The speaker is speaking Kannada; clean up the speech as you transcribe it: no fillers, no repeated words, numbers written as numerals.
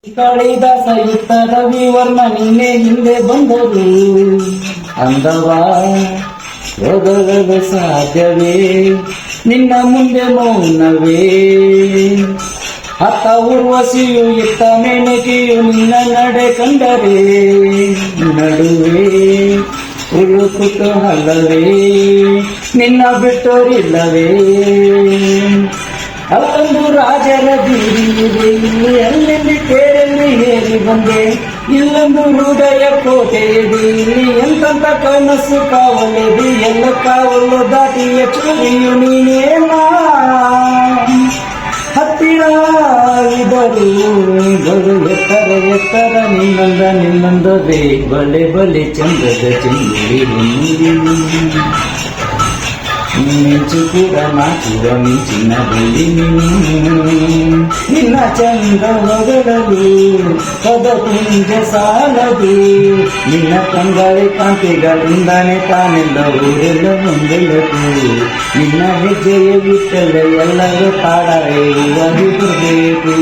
ಕಾಳಿದಾಸ ಇತ್ತ ರವಿವರ್ಮ ನಿನ್ನೆ ಹಿಂದೆ ಬಂದರು ಅಂದವ ಹೋಗಲು ಸಾಧ್ಯವೇ ನಿನ್ನ ಮುಂದೆ ಮೌನವೇ ಅತ್ತ ಉರ್ವಶಿಯು ಇತ್ತ ಮೇನಕೆಯು ನಿನ್ನ ನಡೆ ಕಂಡರೆ ನಡುವೆ ಉಳು ಕುತೂಹಲವೇ ನಿನ್ನ ಬಿಟ್ಟೋರಿಲ್ಲವೇ ಅಲ್ಲೊಂದು ರಾಜರ ಬೀದಿಯಿದೆ ಇಲ್ಲಿ ಅಲ್ಲೆಲ್ಲಿ ತೇರಲ್ಲಿ ಏರಿ ಬಂದೆ ಇಲ್ಲೊಂದು ಹೃದಯ ಕೋಟೆ ಇದೆ ಇಲ್ಲಿ ಎಂತ ಕನಸು ಕಾವಲಿದೆ ಎಲ್ಲ ಕಾವಲು ದಾಟಿಯ ಚೂರಿಯು ನೀನೇನ ಹತ್ತಿರ ಇದರು ಬರು ಎತ್ತರ ಎತ್ತರ ನಿನ್ನೊಂದವೇ ಬಲೆ ಬಲೆ ಚಂದದ ಚೆಂಗುರಿ ಮಿಂಚು ಕೂಡ ನಾಚುವ ಮಿಂಚಿನ ಬಳಿ ನಿನ್ನ ಚಂದ ಹೊಗಳಲು ಪದಪುಂಜ ಸಾಲದು ನಿನ್ನ ಕಂಗಾಳಿ ಕಾಂತಿಗಳಿಂದಾನೆ ತಾನೆಲ್ಲ ಊರೆಲ್ಲ ಮುಂದೆಲ್ಲದು ನಿನ್ನ ಹೆಜ್ಜೆಯ ಬಿಟ್ಟಲ್ಲ ಎಲ್ಲರೂ ತಾಡ ಬರಬೇಕು.